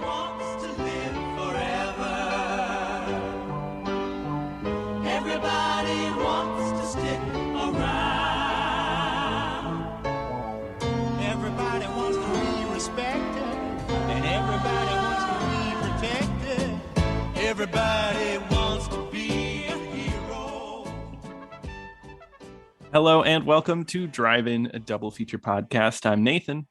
wants to live forever. Everybody wants to stick around. Everybody wants to be respected, and everybody wants to be protected. Everybody wants to be a hero. Hello and welcome to Drive-In, a double feature podcast. I'm Nathan.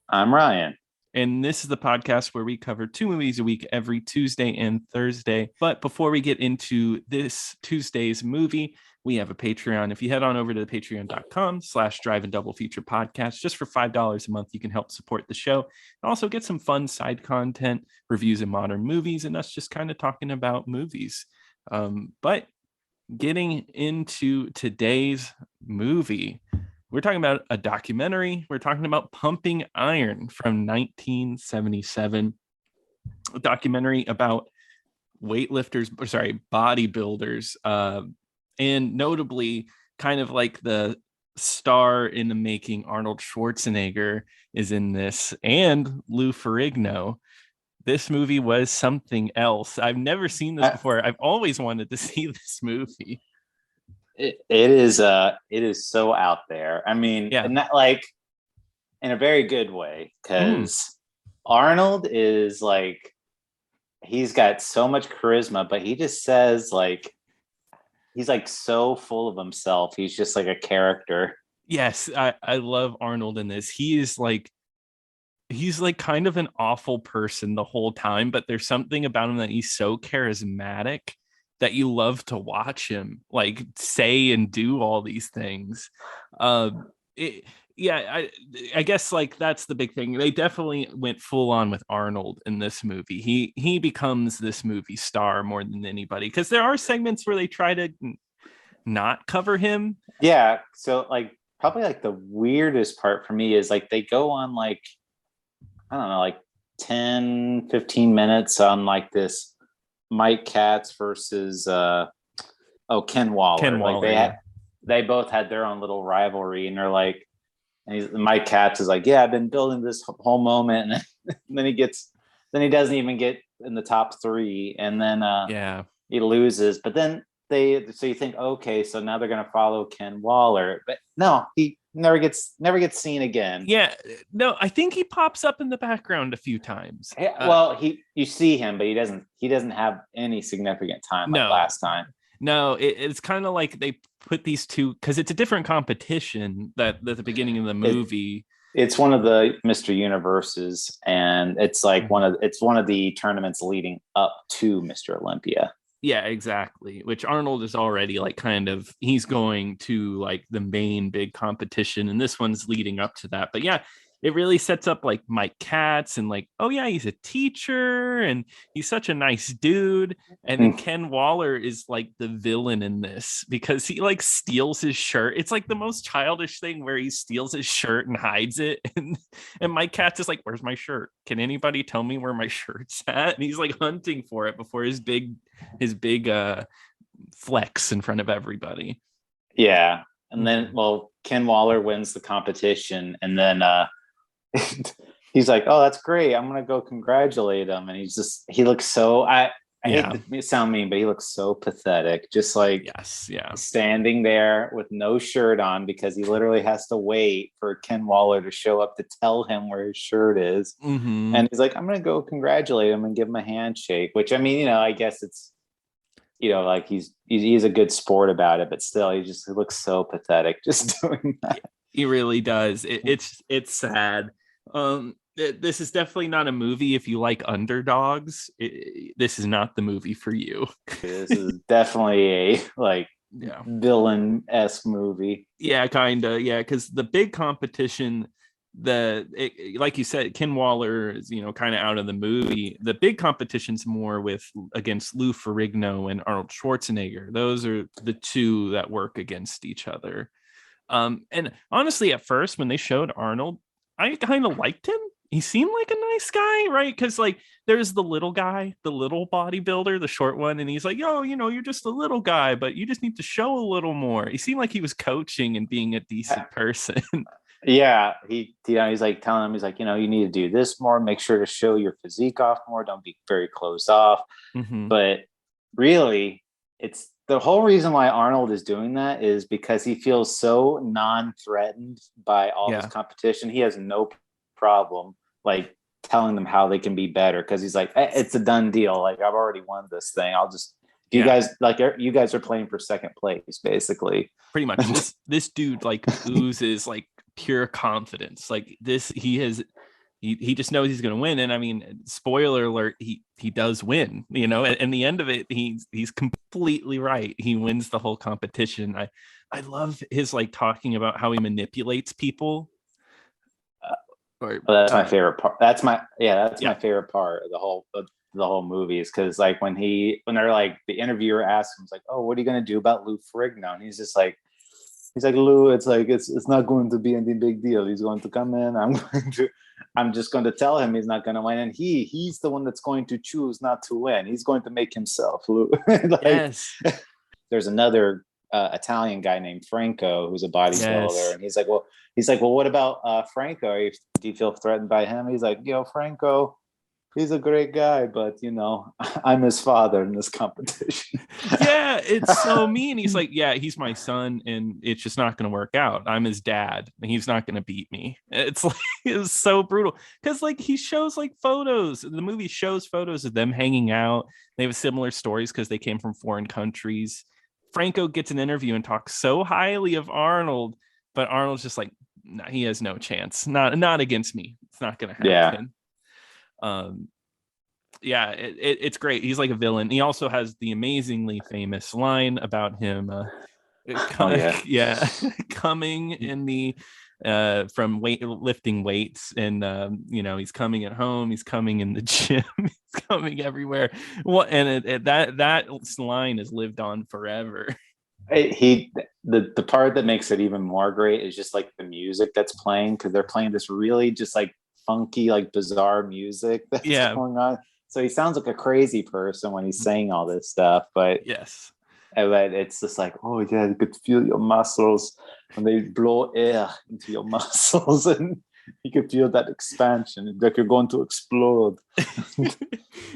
I'm Ryan. And this is the podcast where we cover 2 movies a week every Tuesday and Thursday. But before we get into this Tuesday's movie, we have a Patreon. If you head on over to patreon.com/driveindoublefeaturepodcast, just for $5 a month, you can help support the show and also get some fun side content, reviews of modern movies, and us just kind of talking about movies. But getting into today's movie, we're talking about a documentary. We're talking about Pumping Iron from 1977, a documentary about bodybuilders, and notably kind of like the star in the making Arnold Schwarzenegger is in this, and Lou Ferrigno. This movie was something else. I've never seen this before. I've always wanted to see this movie. It is so out there. I mean, Yeah. not like in a very good way, because Arnold is like, he's got so much charisma, but he just says like, he's like so full of himself. He's just like a character. Yes, I love Arnold in this. He's like kind of an awful person the whole time, but there's something about him that he's so charismatic that you love to watch him like say and do all these things. I guess like that's the big thing. They definitely went full on with Arnold in this movie. He becomes this movie star more than anybody, because there are segments where they try to not cover him. Yeah. So like probably like the weirdest part for me is like they go on like, I don't know, like 10, 15 minutes on like this Mike Katz versus Ken Waller. Like they both had their own little rivalry, and they're like, and Mike Katz is like, yeah, I've been building this whole moment, and then he doesn't even get in the top 3, and then he loses. But then so you think, okay, so now they're gonna follow Ken Waller, but no, he never gets seen again. Yeah, no, I think he pops up in the background a few times. Well, you see him, but he doesn't have any significant time like last time. No, it's kind of like they put these two, because it's a different competition that at the beginning of the movie. It's one of the Mr. Universes, and it's like one of the tournaments leading up to Mr. Olympia. Yeah, exactly. Which Arnold is already like he's going to like the main big competition, and this one's leading up to that. But yeah, it really sets up like Mike Katz and like, oh yeah, he's a teacher and he's such a nice dude. And then Ken Waller is like the villain in this because he like steals his shirt. It's like the most childish thing where he steals his shirt and hides it. And Mike Katz is like, where's my shirt? Can anybody tell me where my shirt's at? And he's like hunting for it before his big flex in front of everybody. Yeah. And then, well, Ken Waller wins the competition, and then he's like, oh, that's great, I'm gonna go congratulate him. And he looks so, I hate to sound mean, but he looks so pathetic, just like standing there with no shirt on, because he literally has to wait for Ken Waller to show up to tell him where his shirt is. And he's like, I'm gonna go congratulate him and give him a handshake, which, I mean, I guess it's, like he's a good sport about it, but still he looks so pathetic just doing that. He really does. It's sad. This is definitely not a movie if you like underdogs. This is not the movie for you. This is definitely a villain-esque movie. Yeah, kind of. Yeah, because the big competition, like you said, Ken Waller is kind of out of the movie. The big competition's more against Lou Ferrigno and Arnold Schwarzenegger. Those are the two that work against each other. And honestly, at first when they showed Arnold, I kind of liked him. He seemed like a nice guy, right? Because like there's the little guy, the little bodybuilder, the short one, and he's like, yo, you're just a little guy, but you just need to show a little more. He seemed like he was coaching and being a decent person. Yeah, he's like telling him, he's like, you need to do this more, make sure to show your physique off more, don't be very closed off. Hmm. But really, it's the whole reason why Arnold is doing that is because he feels so non-threatened by all this Yeah. competition. He has no problem like telling them how they can be better because he's like, it's a done deal. Like I've already won this thing. I'll just Yeah. you guys are playing for second place, basically. Pretty much. This dude like oozes like pure confidence. Like this, he just knows he's going to win. And I mean, spoiler alert, he does win. At the end of it, he's completely right. He wins the whole competition. I love his like talking about how he manipulates people. Well, that's my favorite part. That's my Yeah. my favorite part of the whole movie is because like when they're like the interviewer asks him, like, oh, what are you gonna do about Lou Ferrigno? And he's like Lou, it's not going to be any big deal. He's going to come in. I'm just going to tell him he's not going to win, and he's the one that's going to choose not to win. He's going to make himself Lou. Like, Yes. there's another Italian guy named Franco who's a bodybuilder, Yes. and he's like, well, what about Franco? Do you feel threatened by him? He's like, Franco, he's a great guy, but I'm his father in this competition. Yeah, it's so mean. He's like, yeah, he's my son, and it's just not going to work out. I'm his dad, and he's not going to beat me. It's like it's so brutal because like he shows like photos. The movie shows photos of them hanging out. They have similar stories because they came from foreign countries. Franco gets an interview and talks so highly of Arnold, but Arnold's just like, nah, he has no chance. Not against me. It's not going to happen. Um, yeah, it's great. He's like a villain. He also has the amazingly famous line about him. Oh yeah. Yeah, coming in the lifting weights, and he's coming at home. He's coming in the gym. He's coming everywhere. What and that line has lived on forever. The part that makes it even more great is just like the music that's playing because they're playing this really just like funky, like bizarre music that's Yeah. going on. So he sounds like a crazy person when he's saying all this stuff, but Yes. it's just like, oh yeah, you could feel your muscles when they blow air into your muscles, and you could feel that expansion, like you're going to explode.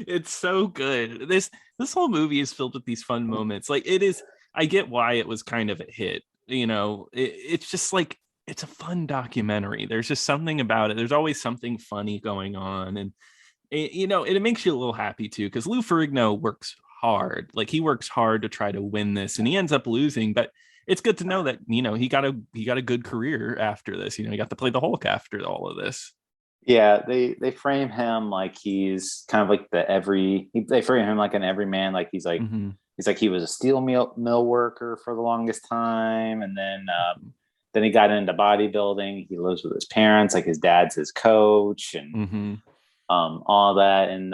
It's so good. This whole movie is filled with these fun moments. Like it is. I get why it was kind of a hit. It's just like it's a fun documentary. There's just something about it. There's always something funny going on, and it makes you a little happy too because Lou Ferrigno works hard. Like he works hard to try to win this, and he ends up losing. But it's good to know that he got a good career after this. He got to play the Hulk after all of this. Yeah, they frame him like he's kind of like they frame him like an everyman. Like Mm-hmm. he's like he was a steel mill worker for the longest time, and then he got into bodybuilding. He lives with his parents, like his dad's his coach, and Mm-hmm. all that. And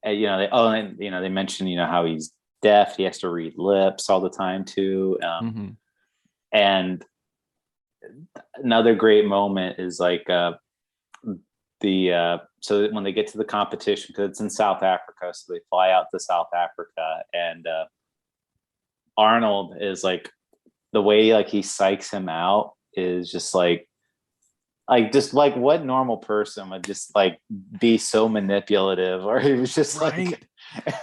they mentioned how he's deaf. He has to read lips all the time too. Mm-hmm. And another great moment is like so when they get to the competition, because it's in South Africa, so they fly out to South Africa, and Arnold is like, the way like he psychs him out is just like just like what normal person would just like be so manipulative, or he was just Right.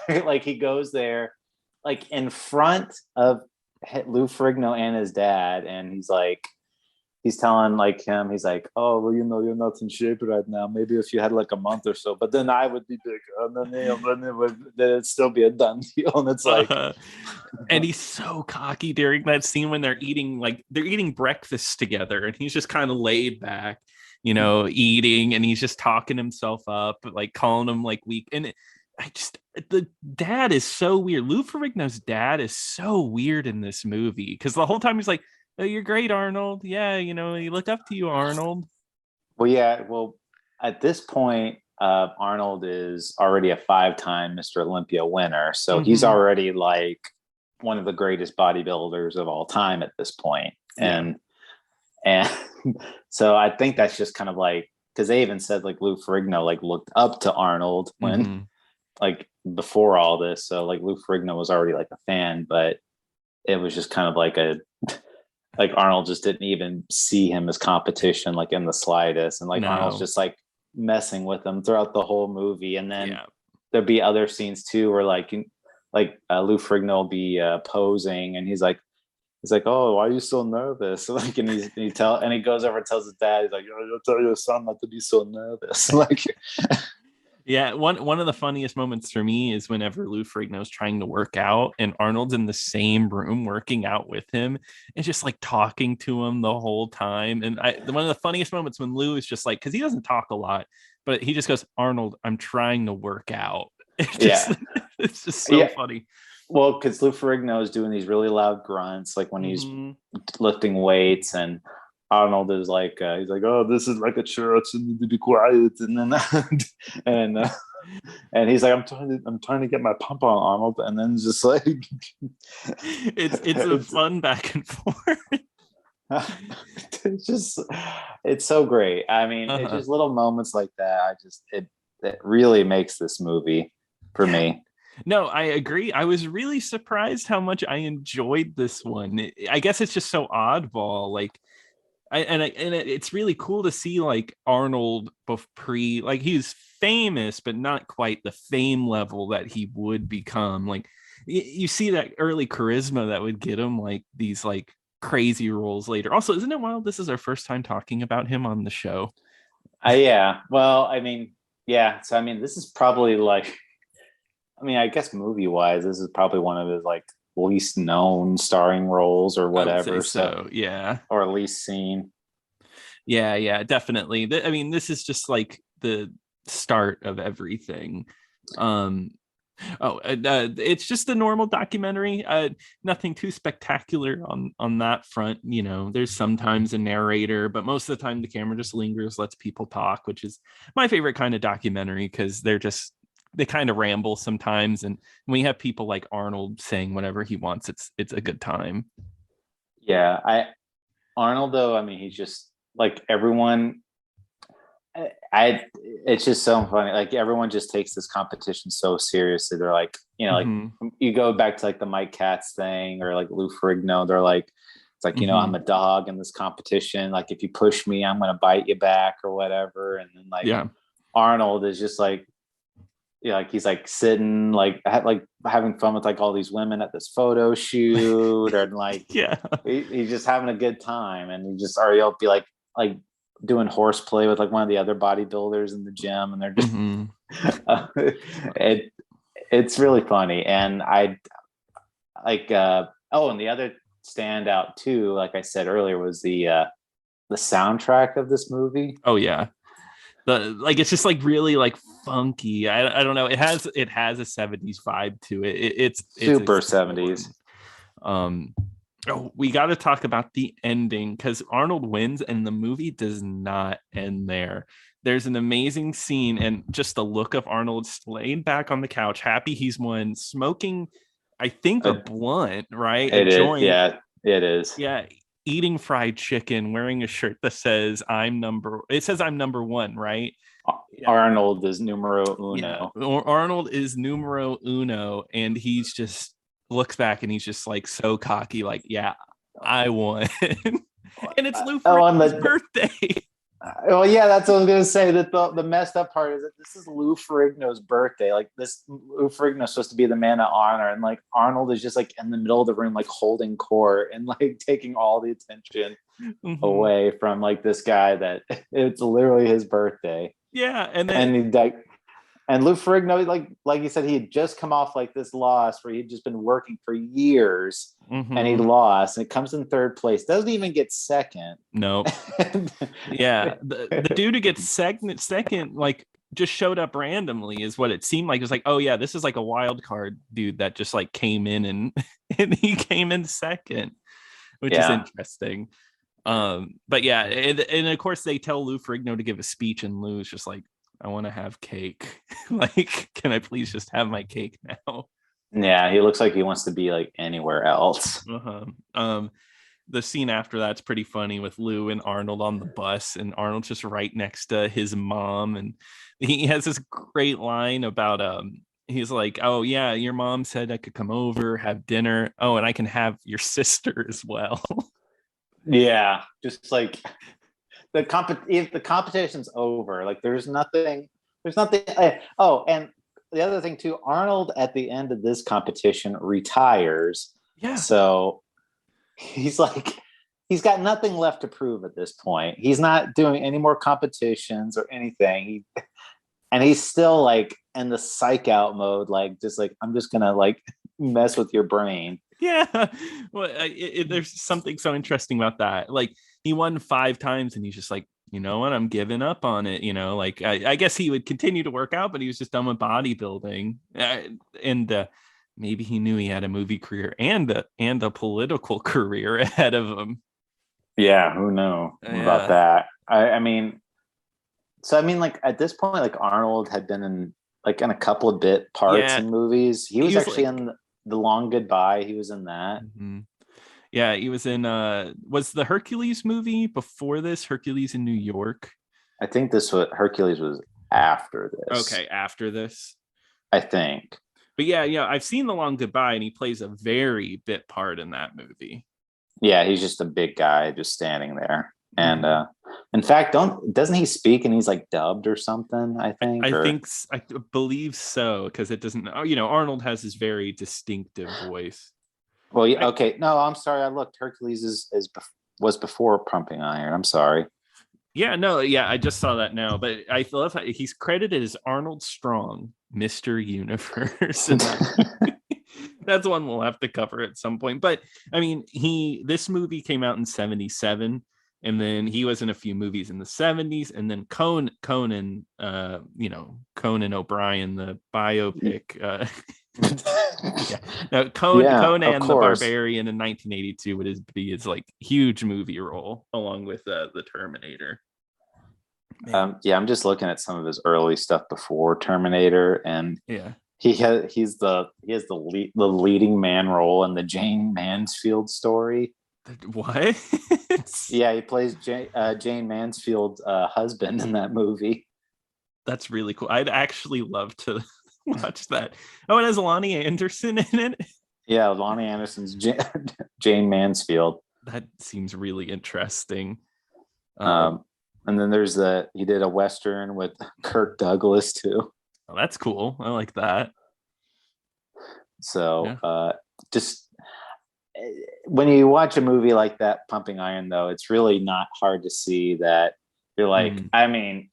like like he goes there like in front of Lou Ferrigno and his dad, and he's telling like him, he's like, oh well, you're not in shape right now, maybe if you had like a month or so, but then I would be bigger, and then it'd still be a done deal. And it's like and he's so cocky during that scene when they're eating breakfast together, and he's just kind of laid back, eating, and he's just talking himself up, like calling him like weak. And the dad is so weird. Lou Ferrigno's dad is so weird in this movie because the whole time he's like, oh, you're great, Arnold. Yeah, you look up to you, Arnold. well, at this point, Arnold is already a 5-time Mr. Olympia winner, so he's Mm-hmm. already like one of the greatest bodybuilders of all time at this point. And so I think that's just kind of like, because they even said like Lou Ferrigno like looked up to Arnold when Mm-hmm. like before all this, so like Lou Ferrigno was already like a fan, but it was just kind of like like Arnold just didn't even see him as competition, like in the slightest. And like Arnold's No. just like messing with him throughout the whole movie. And then Yeah. there'll be other scenes too where Lou Ferrigno will be posing, and he's like, oh, why are you so nervous? Like, and he goes over and tells his dad, he's like, oh, I'll tell your son not to be so nervous. Like, Yeah, one of the funniest moments for me is whenever Lou Ferrigno's trying to work out and Arnold's in the same room working out with him and just like talking to him the whole time. And one of the funniest moments when Lou is just like, because he doesn't talk a lot, but he just goes, Arnold, I'm trying to work out. yeah, It's just so funny. Well, because Lou Ferrigno is doing these really loud grunts, like when he's lifting weights, and Arnold is like, he's like, oh, this is like a church, and you need to be quiet, and then and he's like, I'm trying to get my pump on, Arnold, and then it's just like, it's a fun back and forth. It's so great. I mean, it's just little moments like that. It really makes this movie for me. No, I agree. I was really surprised how much I enjoyed this one. I guess it's just so oddball. Like, it's really cool to see like Arnold like he's famous, but not quite the fame level that he would become. Like, you see that early charisma that would get him like these like crazy roles later. Also, isn't it wild? This is our first time talking about him on the show. Yeah. Well, I mean, yeah. So I mean, this is probably like, I mean, I guess movie wise, this is probably one of his like least known starring roles or whatever. So yeah, or least seen. Yeah, definitely. I mean, this is just like the start of everything. It's just a normal documentary. Nothing too spectacular on that front. You know, there's sometimes a narrator, but most of the time the camera just lingers, lets people talk, which is my favorite kind of documentary because they kind of ramble sometimes, and when you have people like Arnold saying whatever he wants, it's a good time. Yeah, Arnold though, I mean, he's just like everyone. It's just so funny. Like everyone just takes this competition so seriously. They're like, you know, like you go back to like the Mike Katz thing or like Lou Ferrigno. They're like, it's like, you know, I'm a dog in this competition. Like if you push me, I'm going to bite you back or whatever. And then like Arnold is just like, yeah, like he's like sitting like having fun with like all these women at this photo shoot, and like he's just having a good time, and he'll be like doing horseplay with like one of the other bodybuilders in the gym, and they're just it's really funny. And I like and the other standout too, like I said earlier, was the soundtrack of this movie. Oh yeah. It's just like really like funky. I don't know. It has a 70s vibe to it. It's super 70s. We got to talk about the ending because Arnold wins and the movie does not end there. There's an amazing scene and just the look of Arnold laying back on the couch, happy he's won, smoking, I think a blunt, right? It is. Yeah, it is. Yeah. Eating fried chicken, wearing a shirt that says I'm number one, right? Arnold is numero uno. Yeah. Arnold is numero uno, and he's just looks back and he's just like so cocky, like, yeah, I won. And it's Lou Ferrigno's birthday. Well, yeah, that's what I was gonna say. That the messed up part is that this is Lou Ferrigno's birthday. Like this, Lou Ferrigno is supposed to be the man of honor, and like Arnold is just like in the middle of the room, like holding court and like taking all the attention away from like this guy that it's literally his birthday. Yeah, and Lou Ferrigno, like you said, he had just come off like this loss where he'd just been working for years, and he lost, and it comes in third place. Doesn't even get second. No. Yeah, the dude who gets second, like just showed up randomly, is what it seemed like. It was like, oh yeah, this is like a wild card dude that just like came in and he came in second, which is interesting. But yeah, and of course they tell Lou Ferrigno to give a speech, and Lou's just like, I want to have cake. Like, can I please just have my cake now? Yeah, he looks like he wants to be like anywhere else. The scene after that's pretty funny with Lou and Arnold on the bus, and Arnold's just right next to his mom, and he has this great line about he's like, oh yeah, your mom said I could come over, have dinner. Oh, and I can have your sister as well. Yeah, just like if the competition's over, like there's nothing. Oh, and the other thing too, Arnold at the end of this competition retires. Yeah. So he's like, he's got nothing left to prove at this point. He's not doing any more competitions or anything. And he's still like in the psych out mode, like just like, I'm just gonna like mess with your brain. Yeah. Well, there's something so interesting about that. Like he won 5 times and he's just like, you know what, I'm giving up on it. Like I guess he would continue to work out, but he was just done with bodybuilding. And maybe he knew he had a movie career and a political career ahead of him. Yeah, who knows about that? I mean, like at this point, like Arnold had been in a couple of bit parts in movies. He was actually like, in The Long Goodbye. He was in that. Mm-hmm. Yeah, he was in was the Hercules movie before this, Hercules in New York? I think Hercules was after this. Okay, after this. I think. But yeah, I've seen The Long Goodbye and he plays a very bit part in that movie. Yeah, he's just a big guy just standing there. And in fact, doesn't he speak and he's like dubbed or something? I think. I believe so, because it doesn't. Arnold has his very distinctive voice. Well, yeah, okay. No, I'm sorry. I looked. Hercules was before Pumping Iron. I'm sorry. Yeah, no, yeah. I just saw that now, but I love how he's credited as Arnold Strong, Mr. Universe. That's one we'll have to cover at some point. But I mean, this movie came out in 1977. And then he was in a few movies in the 1970s, and then Conan O'Brien, the biopic. Conan the Barbarian in 1982 would be his like huge movie role, along with the Terminator. I'm just looking at some of his early stuff before Terminator, and he has the leading man role in the Jane Mansfield story. What? Yeah, he plays Jane Mansfield's husband in that movie. That's really cool. I'd actually love to watch that. Oh, it has Lonnie Anderson in it. Yeah, Lonnie Anderson's Jane Mansfield. That seems really interesting. And then he did a Western with Kirk Douglas too. Oh, that's cool. I like that. So just when you watch a movie like that, Pumping Iron, though, it's really not hard to see that you're like, I mean,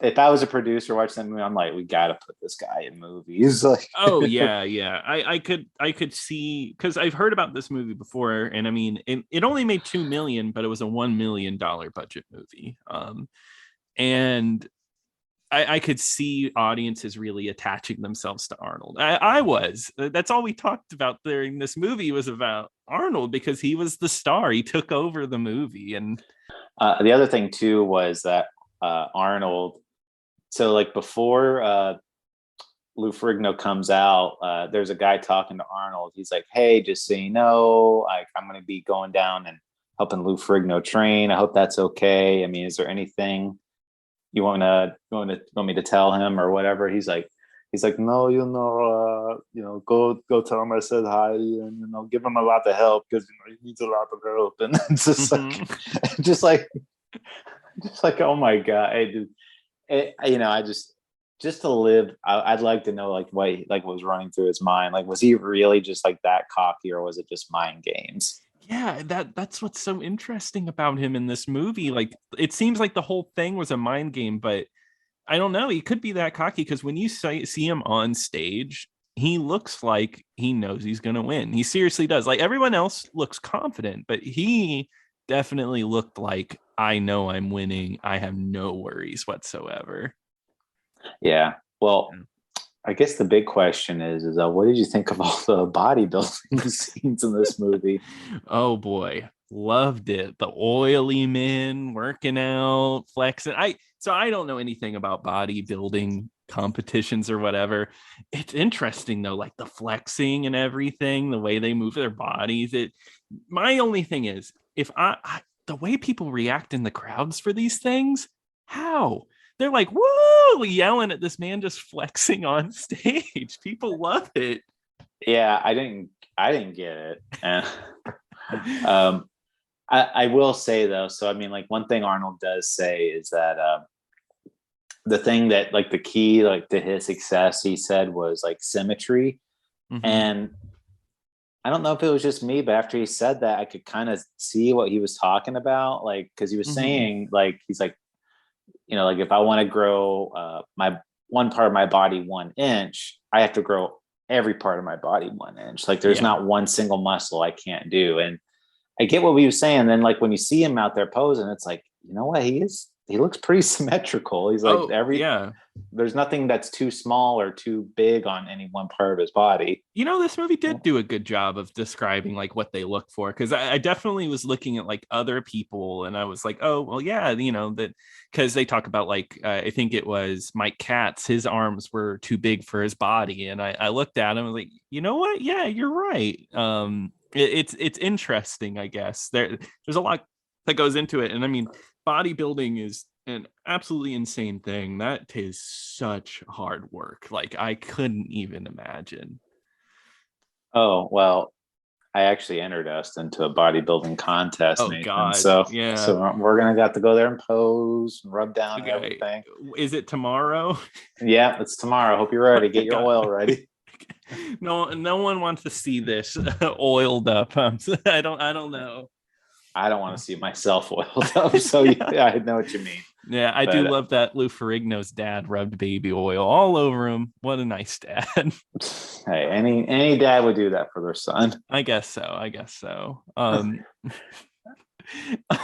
if I was a producer watching that movie, I'm like, we got to put this guy in movies. Like, oh yeah. I could see, because I've heard about this movie before, and I mean, it only made $2 million, but it was a $1 million budget movie. And I could see audiences really attaching themselves to Arnold. That's all we talked about during this movie was about Arnold, because he was the star. He took over the movie. And the other thing too was that Arnold, so like before Lou Ferrigno comes out, there's a guy talking to Arnold. He's like, hey, just so you know, I'm going to be going down and helping Lou Ferrigno train. I hope that's okay. I mean, is there anything you want me to tell him or whatever? He's like, no, go tell him I said hi, and give him a lot of help, because he needs a lot of help. And it's just like, just like, oh my god, hey, dude, I just to live, I'd like to know like what was running through his mind. Like, was he really just like that cocky, or was it just mind games? Yeah, that's what's so interesting about him in this movie. Like, it seems like the whole thing was a mind game, but I don't know. He could be that cocky, because when you see him on stage, he looks like he knows he's going to win. He seriously does. Like, everyone else looks confident, but he definitely looked like, I know I'm winning. I have no worries whatsoever. Yeah. Well, I guess the big question is what did you think of all the bodybuilding scenes in this movie? Oh boy, loved it. The oily men working out, flexing. I don't know anything about bodybuilding competitions or whatever. It's interesting though, like the flexing and everything, the way they move their bodies. My only thing is, if the way people react in the crowds for these things, how? They're like, woo, yelling at this man just flexing on stage. People love it. Yeah, I didn't get it. And I will say though, so I mean, like one thing Arnold does say is that the thing that like the key like to his success, he said, was like symmetry. Mhm. And I don't know if it was just me, but after he said that, I could kind of see what he was talking about. Like, because he was Mhm. saying, like, he's like, like if I want to grow my one part of my body 1 inch, I have to grow every part of my body 1 inch. Like, there's Yeah. not one single muscle I can't do. And I get what he was saying. Then, like, when you see him out there posing, it's like, you know what? He looks pretty symmetrical. He's like, Oh, yeah. there's nothing that's too small or too big on any one part of his body. This movie did do a good job of describing like what they look for, because I definitely was looking at like other people and I was like, oh well, yeah, that because they talk about like I think it was Mike Katz, his arms were too big for his body, and I looked at him and was like, you know what, yeah, you're right. It's interesting, I guess. There's a lot that goes into it, and I mean, bodybuilding is an absolutely insane thing. That is such hard work. Like, I couldn't even imagine. Oh, well, I actually entered us into a bodybuilding contest, Oh Nathan. God, So yeah. so we're gonna have to go there and pose and rub down and Okay, everything. is it tomorrow? Yeah, it's tomorrow. Hope you're ready. Get your God. oil ready. No one wants to see this oiled up. I don't know. I don't want to see myself oiled up. So yeah, I know what you mean. Yeah, I do But love that Lou Ferrigno's dad rubbed baby oil all over him. What a nice dad. hey, any dad would do that for their son. I guess so. Um,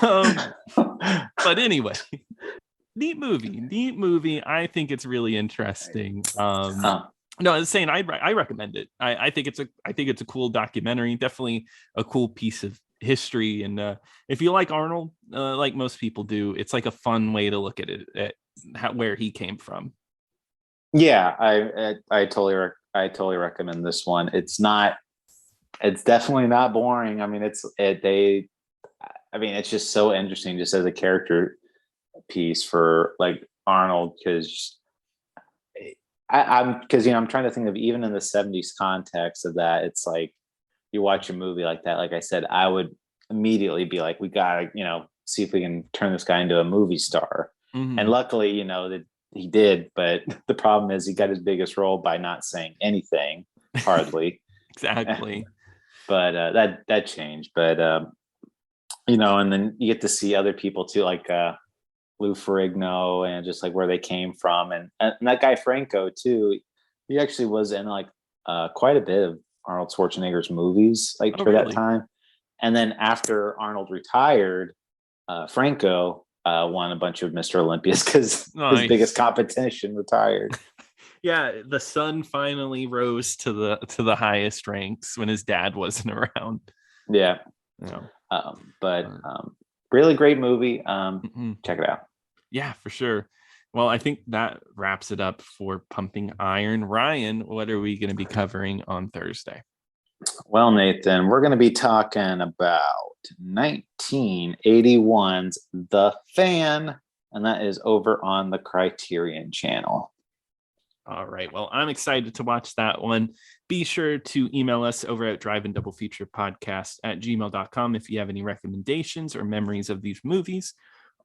but anyway, neat movie. I think it's really interesting. No, I was saying I recommend it. I think it's a cool documentary, definitely a cool piece of history. And if you like Arnold, like most people do, it's like a fun way to look at it, where he came from. Yeah, I totally recommend this one. It's definitely not boring. I mean, it's just so interesting just as a character piece for like Arnold, because I'm trying to think of, even in the 70s context of that, it's like you watch a movie like that, like I said, I would immediately be like, we gotta, see if we can turn this guy into a movie star. And Mhm. luckily, that he did, but the problem is he got his biggest role by not saying anything, hardly. Exactly. But that changed. But and then you get to see other people too, like Lou Ferrigno, and just like where they came from, and that guy Franco too. He actually was in like quite a bit of Arnold Schwarzenegger's movies, like Oh, for that really? time. And then after Arnold retired, Franco won a bunch of Mr. Olympias because his biggest Nice. competition retired. Yeah, the son finally rose to the highest ranks when his dad wasn't around. Yeah. Yeah. But really great movie. Mhm. Check it out. Yeah, for sure. Well, I think that wraps it up for Pumping Iron. Ryan, what are we going to be covering on Thursday? Well, Nathan, we're going to be talking about 1981's The Fan, and that is over on the Criterion channel. All right. Well, I'm excited to watch that one. Be sure to email us over at driveindoublefeaturepodcast@gmail.com if you have any recommendations or memories of these movies.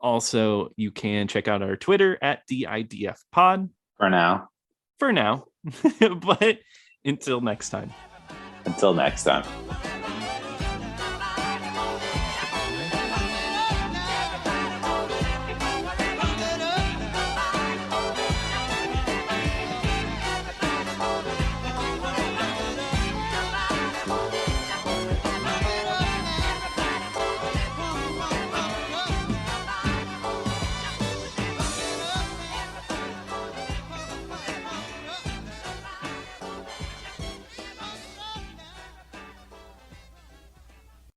Also, you can check out our Twitter at DIDFpod. For now. For now. But until next time. Until next time.